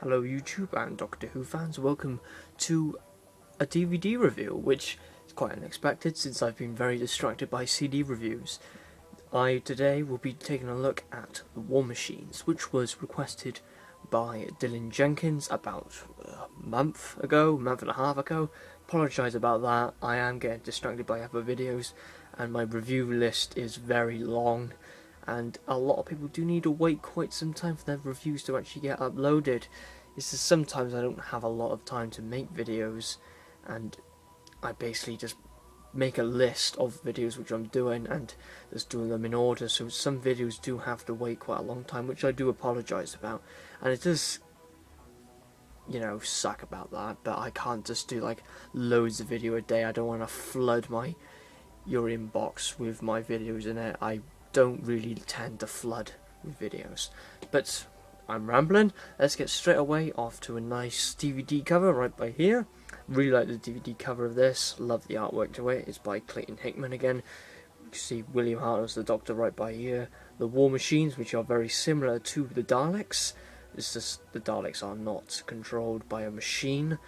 Hello YouTube and Doctor Who fans, welcome to a DVD review, which is quite unexpected since I've been very distracted by CD reviews. I today will be taking a look at The War Machines, which was requested by Dylan Jenkins about a month and a half ago. Apologise about that, I am getting distracted by other videos and my review list is very long. And a lot of people do need to wait quite some time for their reviews to actually get uploaded. It's just sometimes I don't have a lot of time to make videos, and I basically just make a list of videos which I'm doing and just doing them in order. So some videos do have to wait quite a long time, which I do apologise about. And it does, you know, suck about that, but I can't just do like loads of video a day. I don't want to flood your inbox with my videos in it. I don't really tend to flood with videos, but I'm rambling. Let's get straight away off to a nice DVD cover right by here. Really like the DVD cover of this, love the artwork to it. It's by Clayton Hickman again. You can see William Hartnell as the Doctor right by here. The War Machines, which are very similar to the Daleks. It's just the Daleks are not controlled by a machine,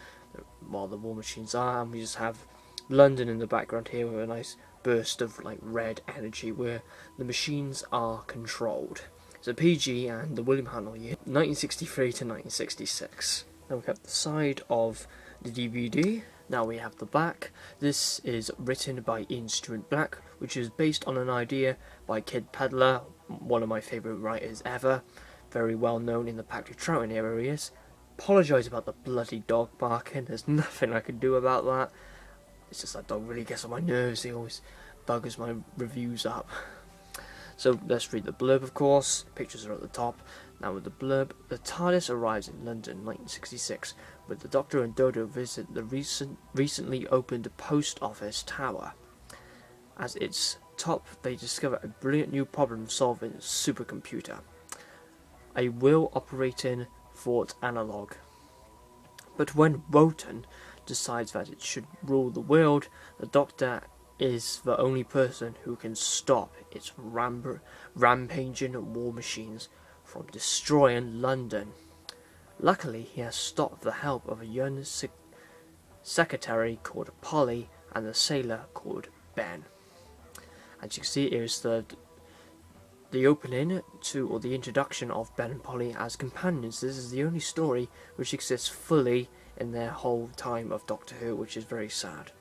while the War Machines are, and we just have London in the background here with a nice burst of like red energy where the machines are controlled. It's a PG and the William Hartnell year 1963 to 1966. Now we have the side of the DVD. Now we have the back. This is written by Ian Stewart Black, which is based on an idea by Kid Pedler, one of my favourite writers ever, very well known in the Patrick Troughton era. He is. Apologise about the bloody dog barking, there's nothing I can do about that. It's just that dog really gets on my nerves, he always buggers my reviews up. So let's read the blurb, of course. Pictures are at the top. Now with the blurb, the TARDIS arrives in London, 1966, where the Doctor and Dodo visit the recently opened post office tower. At its top, they discover a brilliant new problem-solving supercomputer, a wheel-operating thought analog. But when Wotan decides that it should rule the world, the Doctor is the only person who can stop its rampaging war machines from destroying London. Luckily, he has stopped the help of a young secretary called Polly and a sailor called Ben. As you can see, here's the opening to, or the introduction of Ben and Polly as companions. This is the only story which exists fully in their whole time of Doctor Who, which is very sad.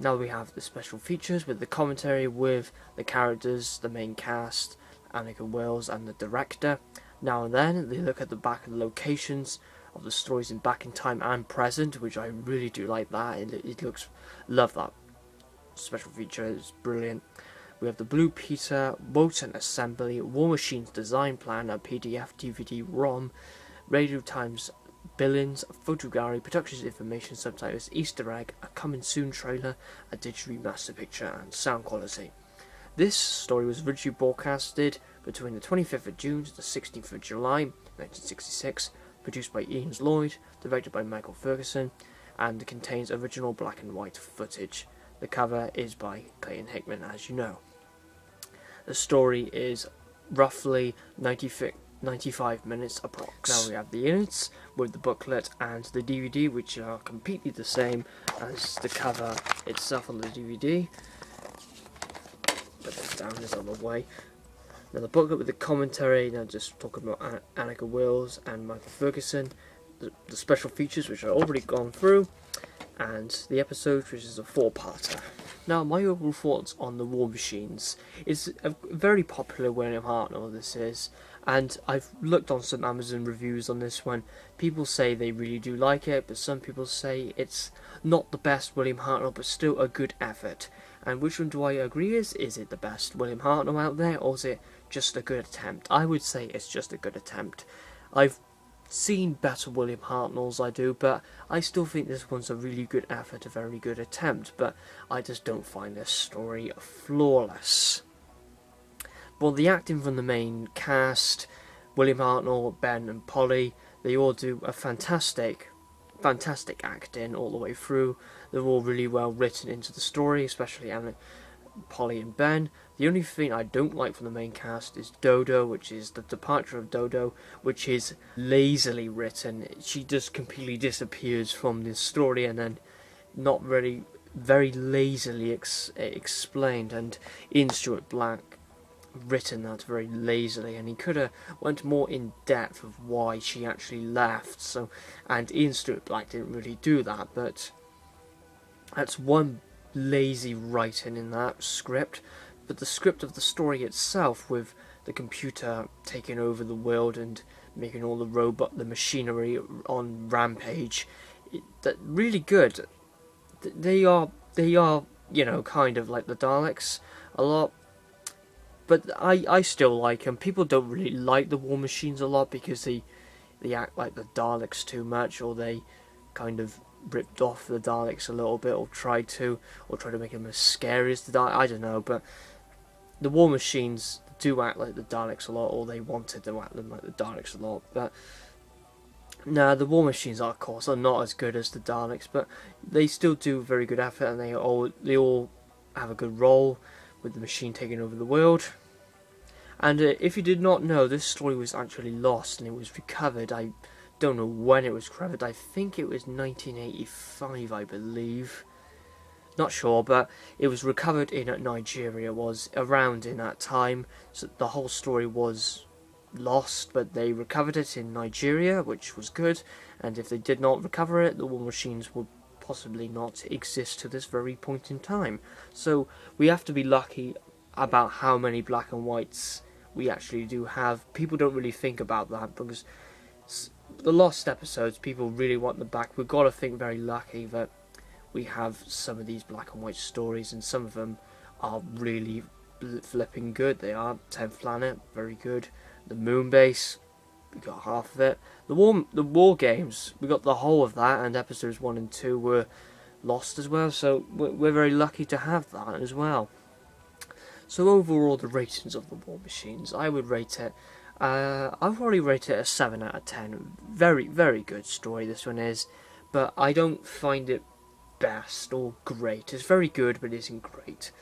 Now we have the special features with the commentary with the characters, the main cast, Annika Wills and the director. Now and then they look at the back of the locations of the stories in Back in Time and Present, which I really do like that. It looks, love that special feature, it's brilliant. We have the Blue Peter, Wotan Assembly, War Machines Design Plan, a PDF, DVD, ROM, Radio Times Billings, photo gallery, production information, subtitles, Easter egg, a coming soon trailer, a digital remaster picture, and sound quality. This story was originally broadcasted between the 25th of June to the 16th of July 1966, produced by Ian Lloyd, directed by Michael Ferguson, and contains original black and white footage. The cover is by Clayton Hickman, as you know. The story is roughly 95 minutes approx. Now we have the units with the booklet and the DVD, which are completely the same as the cover itself on the DVD. Put this down, this on the way. Now the booklet with the commentary, now just talking about Annika Wills and Michael Ferguson, the special features which I've already gone through, and the episode, which is a 4-parter. Now, my overall thoughts on the War Machines is a very popular William Hartnell, this is, And I've looked on some Amazon reviews on this one. People say they really do like it, but some people say it's not the best William Hartnell, but still a good effort. And which one do I agree is? Is it the best William Hartnell out there, or is it just a good attempt? I would say it's just a good attempt. I've seen better William Hartnells, I do, but I still think this one's a really good effort, a very good attempt, but I just don't find this story flawless. Well, the acting from the main cast, William Hartnell, Ben and Polly, they all do a fantastic acting all the way through. They're all really well written into the story, especially Polly and Ben. The only thing I don't like from the main cast is Dodo, which is the departure of Dodo, which is lazily written. She just completely disappears from this story and then not really, very lazily explained. And Ian Stewart Black written that very lazily, and he could have went more in depth of why she actually left. So, and Ian Stewart Black didn't really do that, but that's one lazy writing in that script. But the script of the story itself, with the computer taking over the world and making all the machinery on rampage, that really good. They are kind of like the Daleks a lot. But I still like them. People don't really like the War Machines a lot because they act like the Daleks too much, or they kind of ripped off the Daleks a little bit, or try to make them as scary as the Daleks. I don't know, but the War Machines do act like the Daleks a lot, or they wanted to act like the Daleks a lot. But no, the War Machines, of course, are not as good as the Daleks, but they still do a very good effort, and they all have a good role, with the machine taking over the world. And if you did not know, this story was actually lost and it was recovered. I don't know when it was recovered. I think it was 1985, I believe. Not sure, but it was recovered in Nigeria. Was around in that time. So the whole story was lost, but they recovered it in Nigeria, which was good. And if they did not recover it, the War Machines would possibly not exist to this very point in time. So we have to be lucky about how many black and whites we actually do have. People don't really think about that, because the lost episodes, people really want them back. We've got to think very lucky that we have some of these black and white stories, and some of them are really flipping good. They are. 10th Planet, very good. The Moon Base, we got half of it. The War Games, we got the whole of that, and episodes 1 and 2 were lost as well, so we're very lucky to have that as well. So overall, the ratings of the War Machines, I would rate it, I've already rated it a 7 out of 10. Very, very good story this one is, but I don't find it best or great. It's very good, but it isn't great.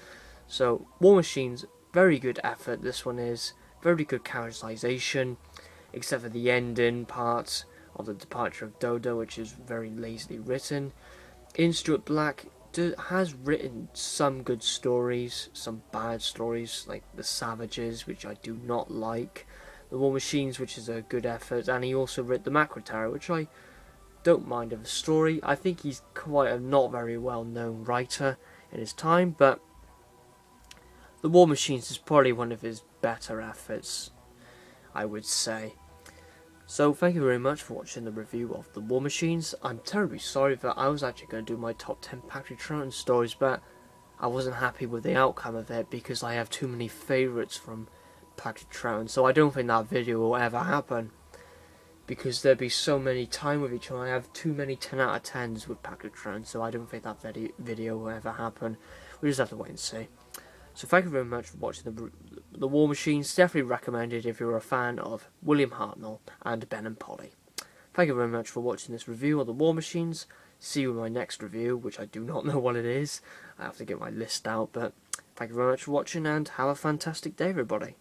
So, War Machines, very good effort this one is, very good characterization, except for the ending part of the departure of Dodo, which is very lazily written. Ian Stewart Black has written some good stories, some bad stories, like The Savages, which I do not like. The War Machines, which is a good effort, and he also wrote The Macro Terror, which I don't mind of a story. I think he's quite a not very well known writer in his time, but The War Machines is probably one of his better efforts, I would say. So thank you very much for watching the review of The War Machines. I'm terribly sorry that I was actually going to do my top 10 Patrick Troughton stories, but I wasn't happy with the outcome of it because I have too many favourites from Patrick Troughton, so I don't think that video will ever happen, because there'd be so many time with each other. I have too many 10 out of 10s with Patrick Troughton, so I don't think that video will ever happen. We just have to wait and see. So thank you very much for watching the War Machines. Definitely recommended if you're a fan of William Hartnell and Ben and Polly. Thank you very much for watching this review of the War Machines. See you in my next review, which I do not know what it is. I have to get my list out, but thank you very much for watching, and have a fantastic day, everybody.